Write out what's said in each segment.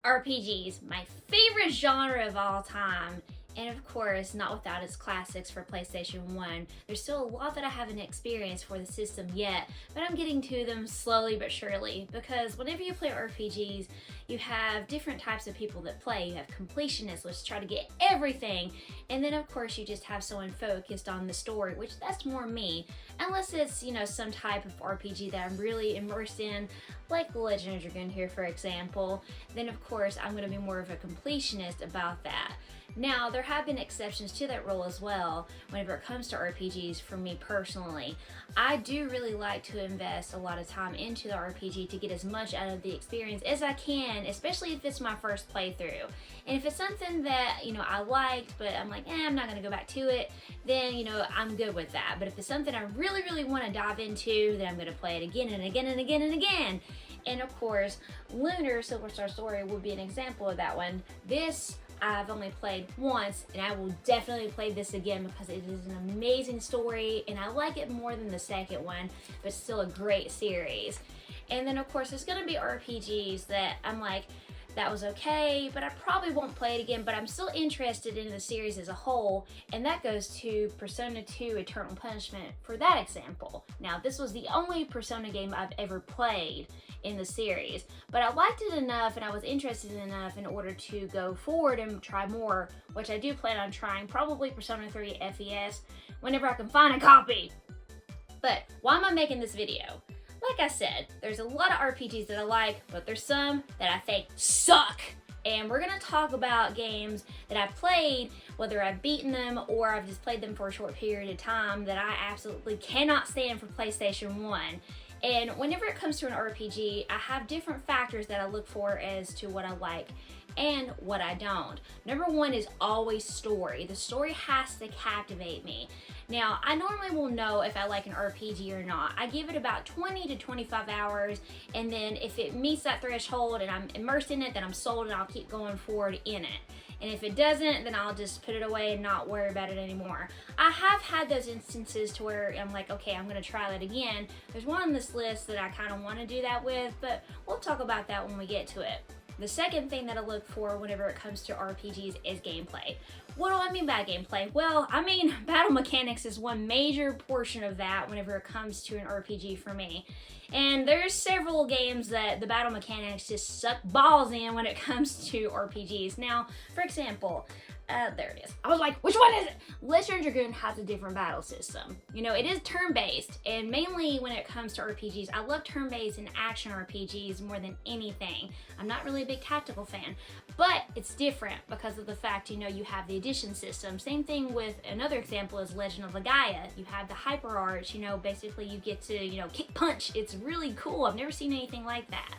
RPGs, my favorite genre of all time. And of course, not without its classics for PlayStation 1. There's still a lot that I haven't experienced for the system yet, but I'm getting to them slowly but surely, because whenever you play RPGs, you have different types of people that play. You have completionists, which try to get everything, and then of course you just have someone focused on the story, which that's more me, unless it's, you know, some type of RPG that I'm really immersed in, like The Legend of Dragoon here for example. Then of course I'm going to be more of a completionist about that. Now, there have been exceptions to that rule as well whenever it comes to RPGs for me personally. I do really like to invest a lot of time into the RPG to get as much out of the experience as I can, especially if it's my first playthrough. And if it's something that, you know, I liked, but I'm like, I'm not going to go back to it, then, you know, I'm good with that. But if it's something I really, really want to dive into, then I'm going to play it again and again and again and again. And of course, Lunar Silver Star Story would be an example of that one. This I've only played once, and I will definitely play this again because it is an amazing story and I like it more than the second one, but still a great series. And then of course there's gonna be RPGs that I'm like, that was okay, but I probably won't play it again, but I'm still interested in the series as a whole, and that goes to Persona 2 Eternal Punishment for that example. Now, this was the only Persona game I've ever played in the series, but I liked it enough and I was interested enough in order to go forward and try more, which I do plan on trying, probably Persona 3 FES, whenever I can find a copy. But why am I making this video? Like I said, there's a lot of RPGs that I like, but there's some that I think suck. And we're gonna talk about games that I've played, whether I've beaten them or I've just played them for a short period of time, that I absolutely cannot stand for PlayStation 1. And whenever it comes to an RPG, I have different factors that I look for as to what I like and what I don't. Number one is always story. The story has to captivate me. Now, I normally will know if I like an RPG or not. I give it about 20 to 25 hours, and then if it meets that threshold and I'm immersed in it, then I'm sold and I'll keep going forward in it. And if it doesn't, then I'll just put it away and not worry about it anymore. I have had those instances to where I'm like, okay, I'm gonna try that again. There's one on this list that I kind of want to do that with, but we'll talk about that when we get to it. The second thing that I look for whenever it comes to RPGs is gameplay. What do I mean by gameplay? Well, I mean battle mechanics is one major portion of that whenever it comes to an RPG for me. And there's several games that the battle mechanics just suck balls in when it comes to RPGs. Now, for example, there it is. I was like, which one is it? Legend of Dragoon has a different battle system. You know, it is turn-based, and mainly when it comes to RPGs, I love turn-based and action RPGs more than anything. I'm not really a big tactical fan, but it's different because of the fact, you know, you have the addition system. Same thing with another example is Legend of Legaia. You have the hyper arch, you know, basically you get to, you know, kick punch. It's really cool. I've never seen anything like that.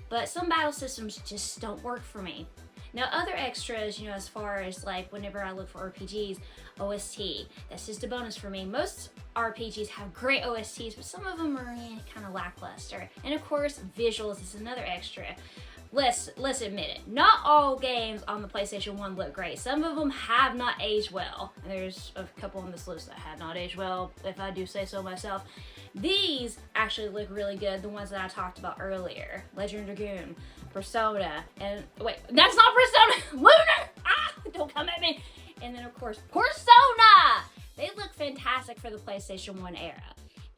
But some battle systems just don't work for me. Now, other extras, you know, as far as like whenever I look for RPGs, OST, that's just a bonus for me. Most RPGs have great OSTs, but some of them are kind of lackluster. And of course, visuals is another extra. Let's admit it, not all games on the PlayStation 1 look great. Some of them have not aged well. And there's a couple on this list that have not aged well, if I do say so myself. These actually look really good, the ones that I talked about earlier. Legend of Dragoon, Persona, and wait, that's not Persona! Lunar! Ah, don't come at me! And then of course, Persona! They look fantastic for the PlayStation 1 era.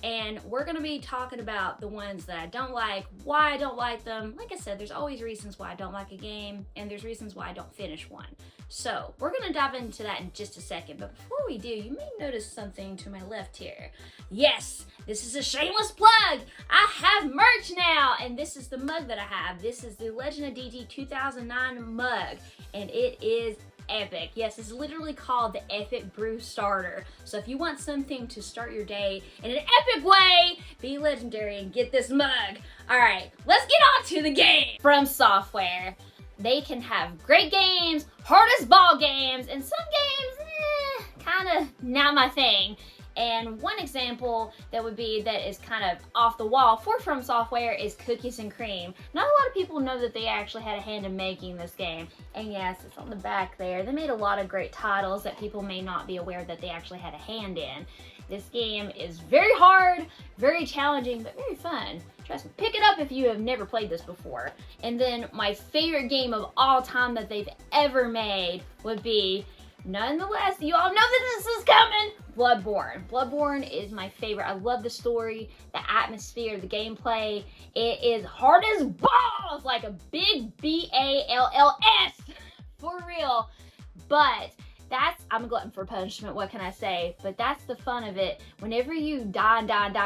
And we're gonna be talking about the ones that I don't like, why I don't like them. Like I said, there's always reasons why I don't like a game, and there's reasons why I don't finish one. So we're gonna dive into that in just a second, but before we do, you may notice something to my left here. Yes, this is a shameless plug! I have merch now, and this is the mug that I have. This is the Legend of DG 2009 mug, and it is epic. Yes, it's literally called the Epic Brew Starter. So if you want something to start your day in an epic way, be legendary and get this mug. Alright, let's get on to the game. FromSoftware. They can have great games, hard as ball games, and some games, kind of not my thing. And one example that would be that is kind of off the wall for FromSoftware is Cookies and Cream. Not a lot of people know that they actually had a hand in making this game. And yes, it's on the back there. They made a lot of great titles that people may not be aware that they actually had a hand in. This game is very hard, very challenging, but very fun. Trust me, pick it up if you have never played this before. And then my favorite game of all time that they've ever made would be, nonetheless, you all know that this is coming, Bloodborne. Bloodborne is my favorite. I love the story, the atmosphere, the gameplay. It is hard as balls, like a big B-A-L-L-S, for real. But I'm a glutton for punishment, what can I say? But that's the fun of it. Whenever you die,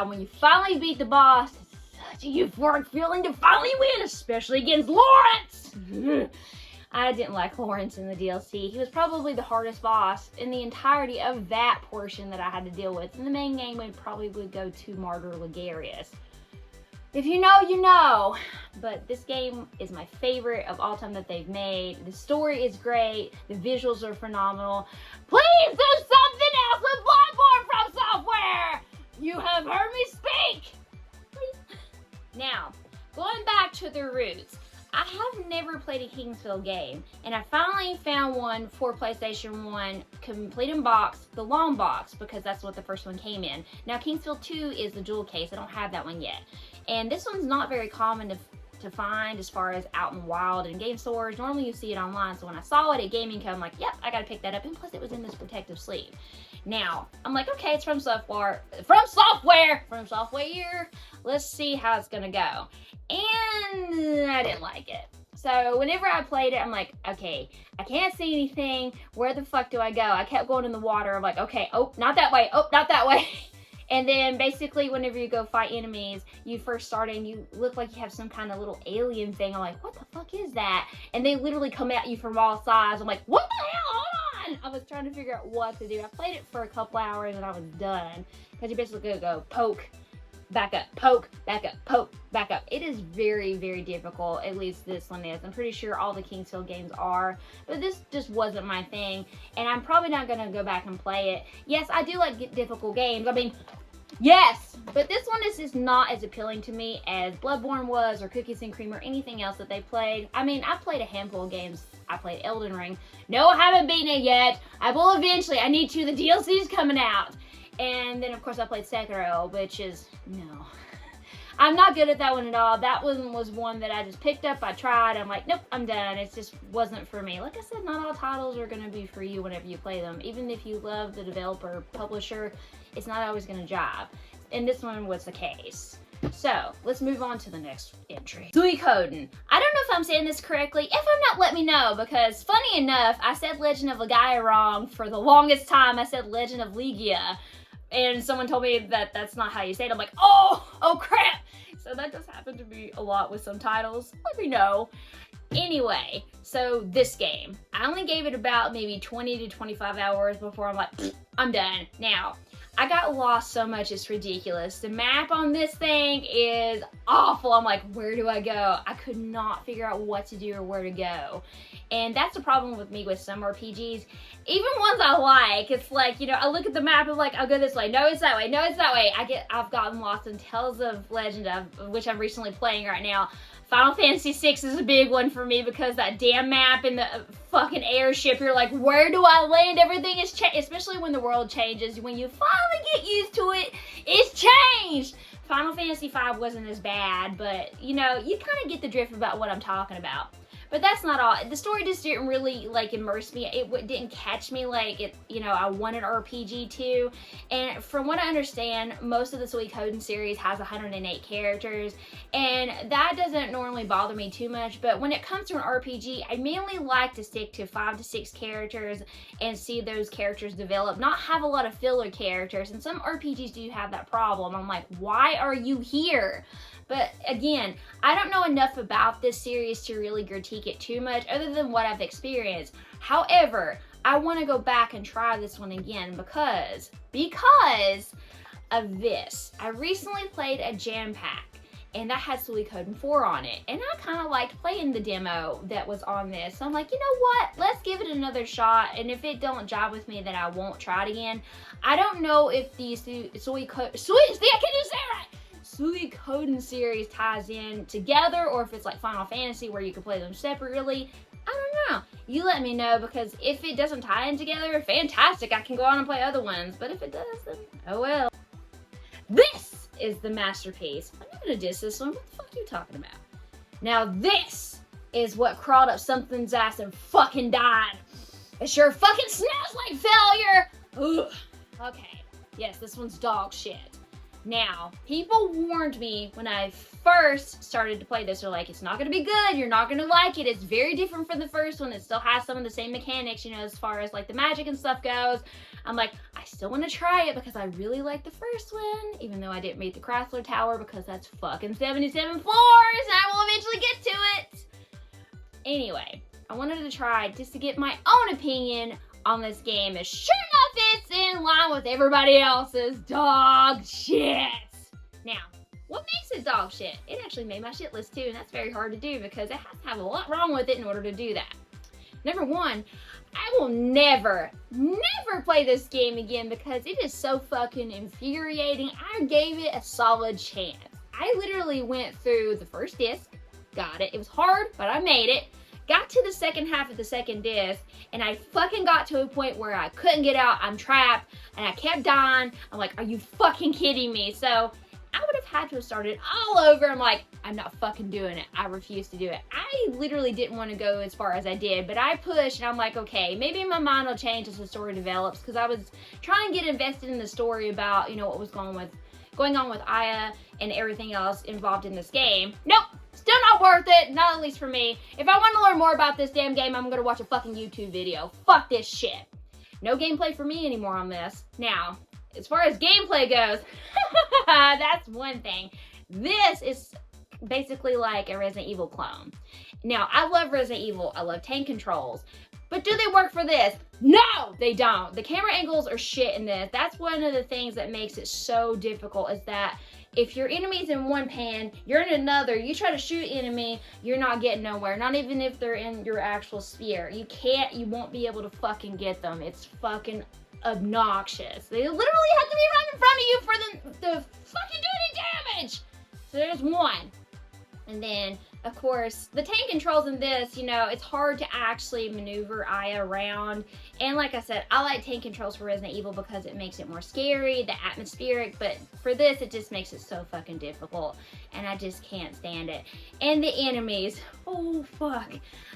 when you finally beat the boss, it's such a euphoric feeling to finally win, especially against Lawrence. I didn't like Lawrence in the DLC. He was probably the hardest boss in the entirety of that portion that I had to deal with. In the main game, we probably would go to Martyr Ligarius. If you know, you know. But this game is my favorite of all time that they've made. The story is great. The visuals are phenomenal. Please do something else with Bloodborne from Software! You have heard me speak! Please. Now, going back to the roots. I have never played a Kingsfield game, and I finally found one for PlayStation 1, complete in box, the long box, because that's what the first one came in. Now, Kingsfield 2 is the jewel case. I don't have that one yet. And this one's not very common to find as far as out in the wild in game stores. Normally you see it online, so when I saw it at Gaming Co, I'm like, yep, I gotta pick that up, and plus it was in this protective sleeve. Now, I'm like, okay, it's from Software. Let's see how it's gonna go. And I didn't like it. So whenever I played it, I'm like, okay, I can't see anything. Where the fuck do I go? I kept going in the water. I'm like, okay, oh, not that way. Oh, not that way. And then basically whenever you go fight enemies, you first start and you look like you have some kind of little alien thing. I'm like, what the fuck is that? And they literally come at you from all sides. I'm like, what the hell? Hold on! I was trying to figure out what to do. I played it for a couple hours and I was done. Because you basically go poke, back up, poke, back up, poke, back up. It is very, very difficult. At least this one is. I'm pretty sure all the Kingsfield games are. But this just wasn't my thing. And I'm probably not going to go back and play it. Yes, I do like difficult games. I mean, yes! But this one is just not as appealing to me as Bloodborne was, or Cookies and Cream, or anything else that they played. I mean, I played a handful of games. I played Elden Ring. No, I haven't beaten it yet. I will eventually. I need to. The DLC's coming out. And then, of course, I played Sekiro, which is, no. I'm not good at that one at all. That one was one that I just picked up, I tried, I'm like, nope, I'm done. It just wasn't for me. Like I said, not all titles are going to be for you whenever you play them. Even if you love the developer, publisher, it's not always going to jive. And this one was the case. So, let's move on to the next entry. Suikoden. I don't know if I'm saying this correctly. If I'm not, let me know, because funny enough, I said Legend of Legaia wrong for the longest time. I said Legend of Legia. And someone told me that that's not how you say it. I'm like, oh crap. So that does happen to me a lot with some titles. Let me know. Anyway, so this game, I only gave it about maybe 20 to 25 hours before I'm like, I'm done. Now, I got lost so much, it's ridiculous. The map on this thing is awful. I'm like, where do I go? I could not figure out what to do or where to go. And that's the problem with me with some RPGs. Even ones I like, it's like, you know, I look at the map and like, I'll go this way. No, it's that way. No, it's that way. I've gotten lost in Tales of Legend, which I'm recently playing right now. Final Fantasy VI is a big one for me because that damn map and the fucking airship, you're like, where do I land? Everything is changed, especially when the world changes. When you finally get used to it, it's changed. Final Fantasy V wasn't as bad, but, you know, you kind of get the drift about what I'm talking about. But that's not all. The story just didn't really, like, immerse me. It didn't catch me like it, you know, I wanted RPG to. And from what I understand, most of the Suikoden series has 108 characters. And that doesn't normally bother me too much. But when it comes to an RPG, I mainly like to stick to 5 to 6 characters and see those characters develop. Not have a lot of filler characters. And some RPGs do have that problem. I'm like, why are you here? But again, I don't know enough about this series to really critique it too much other than what I've experienced. However, I want to go back and try this one again because of this. I recently played a jam pack and that had Suikoden 4 on it. And I kind of liked playing the demo that was on this. So I'm like, you know what? Let's give it another shot. And if it don't jive with me, then I won't try it again. I don't know if the Suikoden series ties in together or if it's like Final Fantasy where you can play them separately. I don't know. You let me know, because if it doesn't tie in together, fantastic. I can go on and play other ones. But if it does, then oh well. This is the masterpiece. I'm not gonna diss this one. What the fuck are you talking about? Now this is what crawled up something's ass and fucking died. It sure fucking smells like failure. Ugh. Okay. Yes, this one's dog shit. Now, people warned me when I first started to play this. They're like, it's not going to be good. You're not going to like it. It's very different from the first one. It still has some of the same mechanics, you know, as far as like the magic and stuff goes. I'm like, I still want to try it because I really like the first one, even though I didn't beat the Chrysler Tower because that's fucking 77 floors and I will eventually get to it. Anyway, I wanted to try just to get my own opinion on this game, and sure enough, it's in line with everybody else's dog shit. Now, what makes it dog shit? It actually made my shit list too, and that's very hard to do because it has to have a lot wrong with it in order to do that. Number one, I will never play this game again because it is so fucking infuriating. I gave it a solid chance. I literally went through the first disc, got it. It was hard, but I made it. Got to the second half of the second disc, and I fucking got to a point where I couldn't get out. I'm trapped, and I kept dying. I'm like, are you fucking kidding me? So I would have had to have started all over. I'm like, I'm not fucking doing it. I refuse to do it. I literally didn't want to go as far as I did, but I pushed, and I'm like, okay, maybe my mind will change as the story develops, because I was trying to get invested in the story about, you know, what was going on with Aya and everything else involved in this game. Nope. Still not worth it, not at least for me. If I want to learn more about this damn game, I'm gonna watch a fucking YouTube video. Fuck this shit. No gameplay for me anymore on this. Now, as far as gameplay goes, that's one thing. This is basically like a Resident Evil clone. Now, I love Resident Evil. I love tank controls. But do they work for this? No, they don't. The camera angles are shit in this. That's one of the things that makes it so difficult, is that if your enemy's in one pan, you're in another, you try to shoot enemy, you're not getting nowhere. Not even if they're in your actual sphere. You won't be able to fucking get them. It's fucking obnoxious. They literally have to be right in front of you for them to fucking do any damage. So there's one. And then, of course, the tank controls in this, you know, it's hard to actually maneuver Aya around. And like I said, I like tank controls for Resident Evil because it makes it more scary, the atmospheric, but for this, it just makes it so fucking difficult. And I just can't stand it. And the enemies, oh fuck,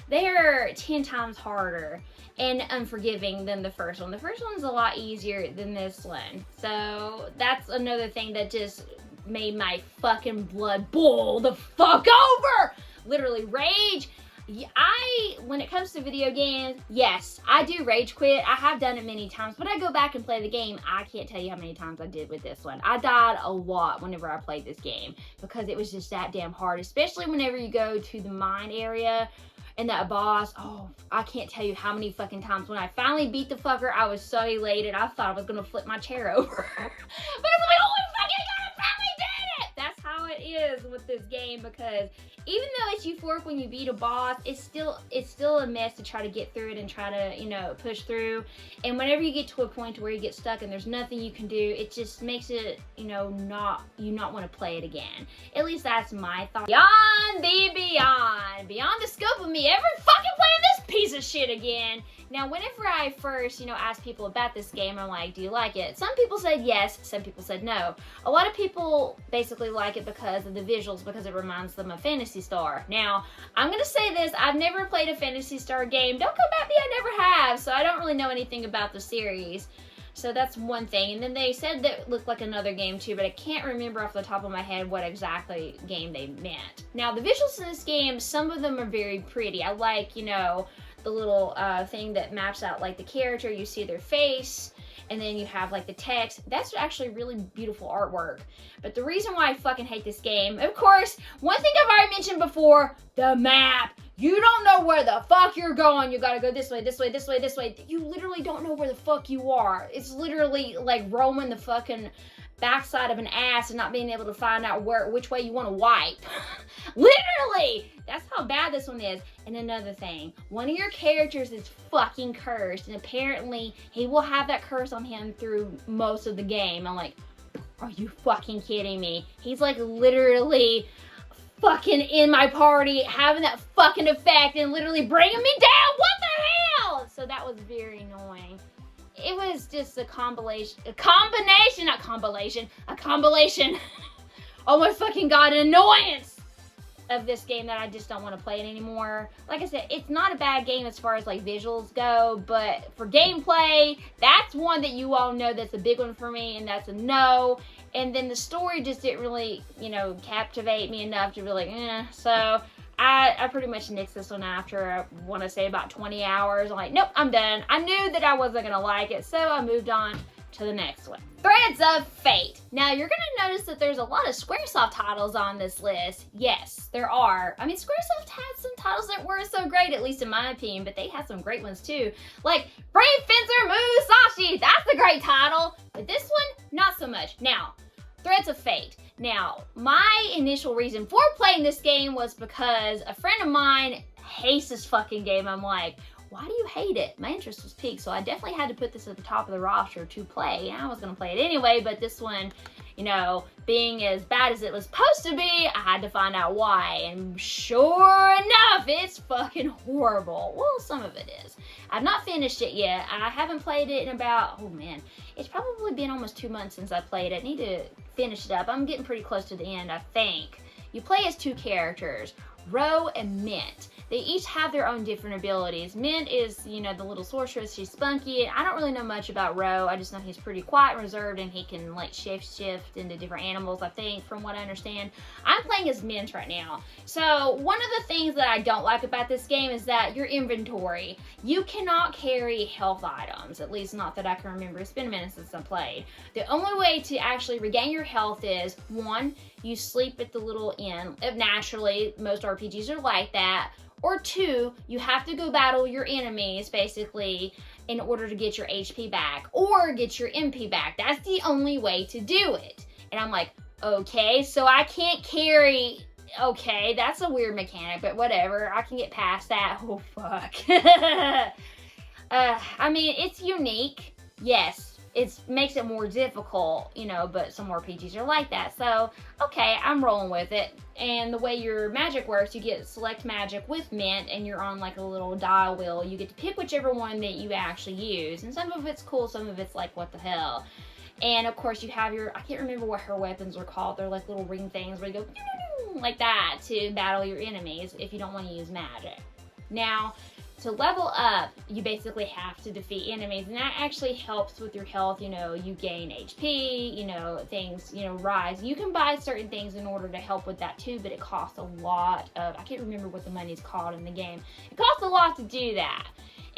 they're 10 times harder and unforgiving than the first one. The first one's a lot easier than this one. So that's another thing that just made my fucking blood boil the fuck over. Literally rage. When it comes to video games, yes, I do rage quit. I have done it many times. When I go back and play the game, I can't tell you how many times I did with this one. I died a lot whenever I played this game because it was just that damn hard, especially whenever you go to the mine area and that boss. Oh, I can't tell you how many fucking times when I finally beat the fucker, I was so elated. I thought I was gonna flip my chair over. But I'm like, oh my fucking god, I finally did it! That's how it is with this game, because even though it's euphoric when you beat a boss, it's still a mess to try to get through it and try to, you know, push through. And whenever you get to a point where you get stuck and there's nothing you can do, it just makes it, you know, not want to play it again. At least that's my thought. Beyond the scope of me ever fucking playing this piece of shit again. Now, whenever I first, you know, asked people about this game, I'm like, do you like it? Some people said yes, some people said no. A lot of people basically like it because of the visuals, because it reminds them of Fantasy Star. Now, I'm gonna say this, I've never played a Fantasy Star game. Don't come at me, I never have, so I don't really know anything about the series. So that's one thing. And then they said that it looked like another game too, but I can't remember off the top of my head what exactly game they meant. Now, the visuals in this game, some of them are very pretty. I like, you know, the little thing that maps out like the character. You see their face, and then you have like the text. That's actually really beautiful artwork. But the reason why I fucking hate this game, of course, one thing I've already mentioned before, the map. You don't know where the fuck you're going. You gotta go this way, this way, this way, this way. You literally don't know where the fuck you are. It's literally like roaming the fucking backside of an ass and not being able to find out which way you want to wipe. Literally! That's how bad this one is. And another thing, one of your characters is fucking cursed, and apparently he will have that curse on him through most of the game. I'm like, are you fucking kidding me? He's like literally fucking in my party, having that fucking effect and literally bringing me down. What the hell? So that was very annoying. it was just a compilation, oh my fucking god, an annoyance of this game that I just don't want to play it anymore. Like I said, it's not a bad game as far as like visuals go, but for gameplay, that's one that you all know that's a big one for me, and that's a no. And then the story just didn't really, you know, captivate me enough to be like, So I pretty much nixed this one after, I want to say about 20 hours. I'm like, nope, I'm done. I knew that I wasn't going to like it, so I moved on to the next one. Threads of Fate. Now, you're going to notice that there's a lot of Squaresoft titles on this list. Yes, there are. I mean, Squaresoft had some titles that weren't so great, at least in my opinion, but they had some great ones too. Like Brave Fencer Musashi. That's a great title. But this one, not so much. Now, Threads of Fate. Now, my initial reason for playing this game was because a friend of mine hates this fucking game. I'm like, why do you hate it? My interest was piqued, so I definitely had to put this at the top of the roster to play. And I was going to play it anyway, but this one, you know, being as bad as it was supposed to be, I had to find out why. And sure enough, it's fucking horrible. Well, some of it is. I've not finished it yet. I haven't played it in about, oh man, it's probably been almost 2 months since I played it. I need to finish it up. I'm getting pretty close to the end, I think. You play as two characters, Ro and Mint. They each have their own different abilities. Mint is, you know, the little sorceress. She's spunky. I don't really know much about Ro. I just know he's pretty quiet and reserved, and he can, like, shift into different animals, I think, from what I understand. I'm playing as Mint right now. So, one of the things that I don't like about this game is that your inventory, you cannot carry health items, at least not that I can remember. It's been a minute since I played. The only way to actually regain your health is, one, you sleep at the little inn. Naturally, most RPGs are like that. Or two, you have to go battle your enemies, basically, in order to get your HP back. Or get your MP back. That's the only way to do it. And I'm like, okay, so I can't carry... Okay, that's a weird mechanic, but whatever. I can get past that. Oh, fuck. I mean, it's unique. Yes. It makes it more difficult, you know, but some RPGs are like that. So, okay, I'm rolling with it. And the way your magic works, you get select magic with Mint, and you're on like a little dial wheel. You get to pick whichever one that you actually use. And some of it's cool, some of it's like, what the hell. And of course you have your, I can't remember what her weapons are called. They're like little ring things where you go like that to battle your enemies if you don't want to use magic. Now, to level up, you basically have to defeat enemies, and that actually helps with your health. You know, you gain HP, you know, things, you know, rise. You can buy certain things in order to help with that too, but it costs a lot of, I can't remember what the money's called in the game. It costs a lot to do that.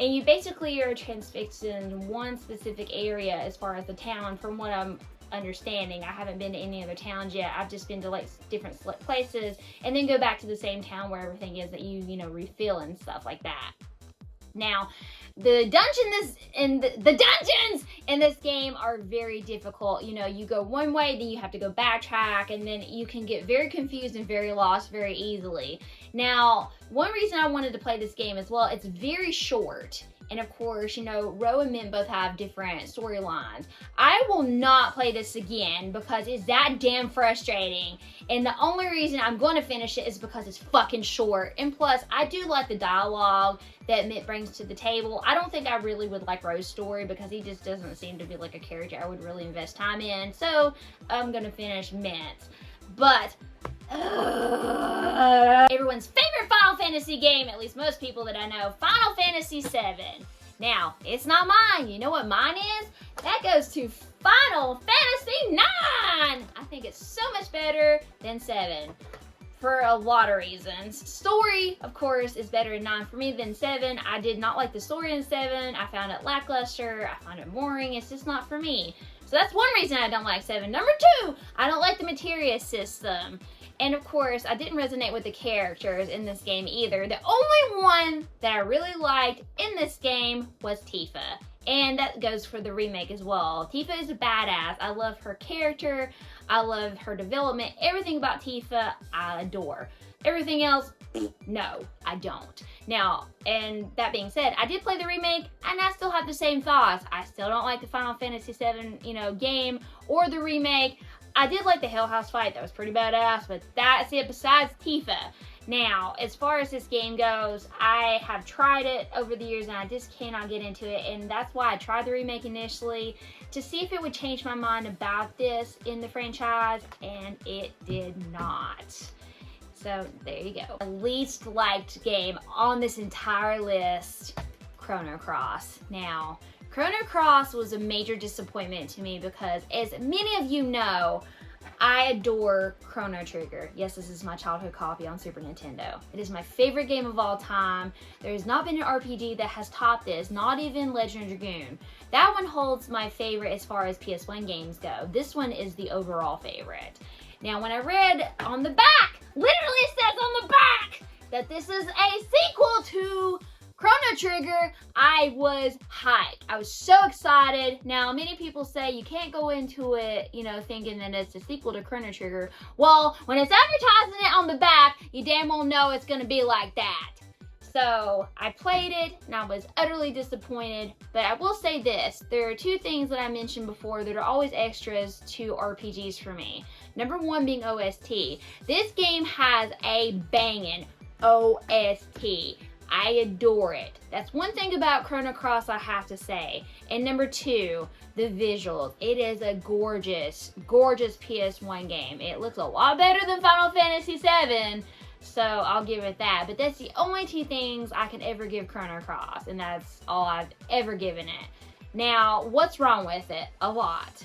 And you basically are transfixed in one specific area as far as the town, from what I'm understanding. I haven't been to any other towns yet. I've just been to like different places and then go back to the same town where everything is that you know, refill and stuff like that. Now, the dungeons in this game are very difficult. You know, you go one way, then you have to go backtrack, and then you can get very confused and very lost very easily. Now, one reason I wanted to play this game as well, it's very short. And of course, you know, Ro and Mint both have different storylines. I will not play this again because it's that damn frustrating. And the only reason I'm going to finish it is because it's fucking short. And plus, I do like the dialogue that Mint brings to the table. I don't think I really would like Ro's story because he just doesn't seem to be like a character I would really invest time in. So, I'm going to finish Mint. But... everyone's favorite Final Fantasy game, at least most people that I know, Final Fantasy VII. Now, it's not mine. You know what mine is? That goes to Final Fantasy IX. I think it's so much better than 7 for a lot of reasons. Story, of course, is better in 9 for me than 7. I did not like the story in 7. I found it lackluster. I found it boring. It's just not for me. So that's one reason I don't like 7. Number 2, I don't like the materia system. And of course, I didn't resonate with the characters in this game either. The only one that I really liked in this game was Tifa. And that goes for the remake as well. Tifa is a badass. I love her character. I love her development. Everything about Tifa, I adore. Everything else, no, I don't. Now, and that being said, I did play the remake, and I still have the same thoughts. I still don't like the Final Fantasy VII, you know, game or the remake. I did like the Hell House fight. That was pretty badass, but that's it besides Tifa. Now, as far as this game goes, I have tried it over the years and I just cannot get into it, and that's why I tried the remake initially to see if it would change my mind about this in the franchise, and it did not. So there you go. The least liked game on this entire list, Chrono Cross. Now, Chrono Cross was a major disappointment to me because, as many of you know, I adore Chrono Trigger. Yes, this is my childhood copy on Super Nintendo. It is my favorite game of all time. There has not been an RPG that has topped this, not even Legend of Dragoon. That one holds my favorite as far as PS1 games go. This one is the overall favorite. Now, when I read on the back, literally says on the back, that this is a sequel to Chrono Trigger, I was hyped. I was so excited. Now, many people say you can't go into it, you know, thinking that it's a sequel to Chrono Trigger. Well, when it's advertising it on the back, you damn well know it's gonna be like that. So, I played it, and I was utterly disappointed, but I will say this. There are two things that I mentioned before that are always extras to RPGs for me. Number one being OST. This game has a banging OST. I adore it. That's one thing about Chrono Cross I have to say. And number two, the visuals. It is a gorgeous, gorgeous PS1 game. It looks a lot better than Final Fantasy VII, so I'll give it that. But that's the only two things I can ever give Chrono Cross, and that's all I've ever given it. Now, what's wrong with it? A lot.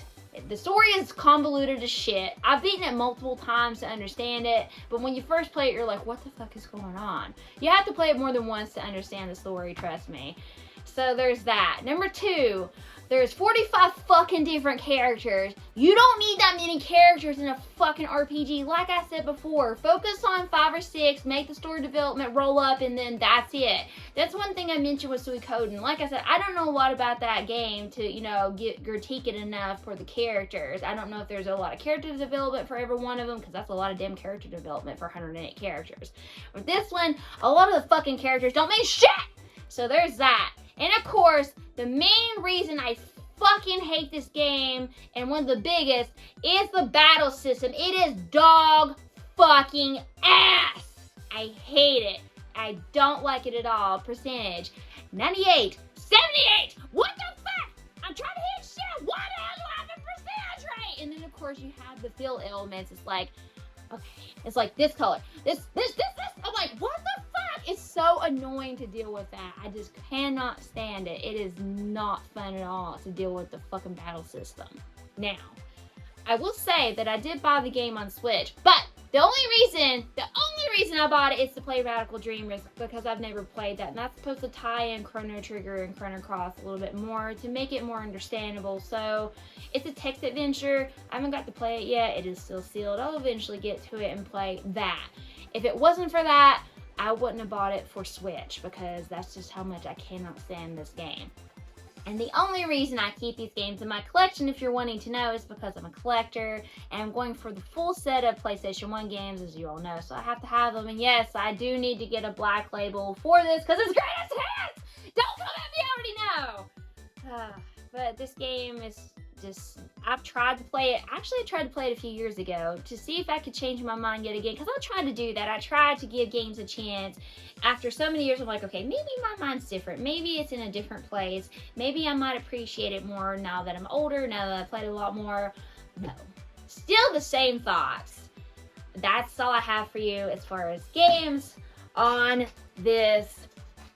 The story is convoluted as shit. I've beaten it multiple times to understand it, but when you first play it, you're like, what the fuck is going on? You have to play it more than once to understand the story, trust me. So there's that. Number two, there's 45 fucking different characters. You don't need that many characters in a fucking RPG. Like I said before, focus on 5 or 6, make the story development roll up, and then that's it. That's one thing I mentioned with Suikoden. Like I said, I don't know a lot about that game to, you know, critique it enough for the characters. I don't know if there's a lot of character development for every one of them, because that's a lot of damn character development for 108 characters. With this one, a lot of the fucking characters don't mean shit! So there's that. And of course, the main reason I fucking hate this game, and one of the biggest, is the battle system. It is dog fucking ass. I hate it. I don't like it at all. Percentage, 98, 78. What the fuck? I'm trying to hit shit. Why the hell do I have a percentage rate? And then of course you have the feel elements. It's like, okay, it's like this color, this. I'm like, what the fuck? It's so annoying to deal with that. I just cannot stand it. It is not fun at all to deal with the fucking battle system. Now, I will say that I did buy the game on Switch, but the only reason I bought it is to play Radical Dreamers, because I've never played that, and that's supposed to tie in Chrono Trigger and Chrono Cross a little bit more to make it more understandable. So it's a text adventure. I haven't got to play it yet. It is still sealed. I'll eventually get to it and play that. If it wasn't for that, I wouldn't have bought it for Switch, because that's just how much I cannot stand this game. And the only reason I keep these games in my collection, if you're wanting to know, is because I'm a collector and I'm going for the full set of PlayStation 1 games, as you all know, so I have to have them. And yes, I do need to get a black label for this because it's greatest hits! Don't come at me, I already know! But this game is just, I've tried to play it. Actually, I tried to play it a few years ago to see if I could change my mind yet again, because I tried to do that. I tried to give games a chance. After so many years, I'm like, okay, maybe my mind's different. Maybe it's in a different place. Maybe I might appreciate it more now that I'm older, now that I've played a lot more. No. Still the same thoughts. That's all I have for you as far as games on this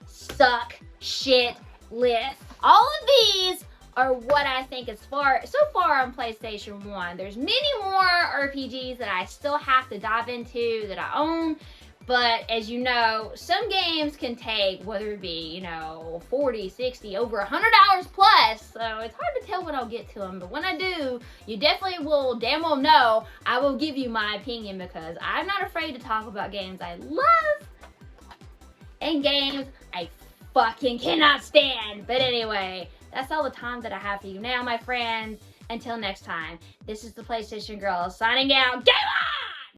suck shit list. All of these are what I think so far on PlayStation 1. There's many more RPGs that I still have to dive into that I own, but as you know, some games can take, whether it be, 40, 60, over 100 hours plus, so it's hard to tell when I'll get to them, but when I do, you definitely will damn well know I will give you my opinion, because I'm not afraid to talk about games I love and games I fucking cannot stand. But anyway, that's all the time that I have for you now, my friends. Until next time, this is the PlayStation Girl signing out. Game on!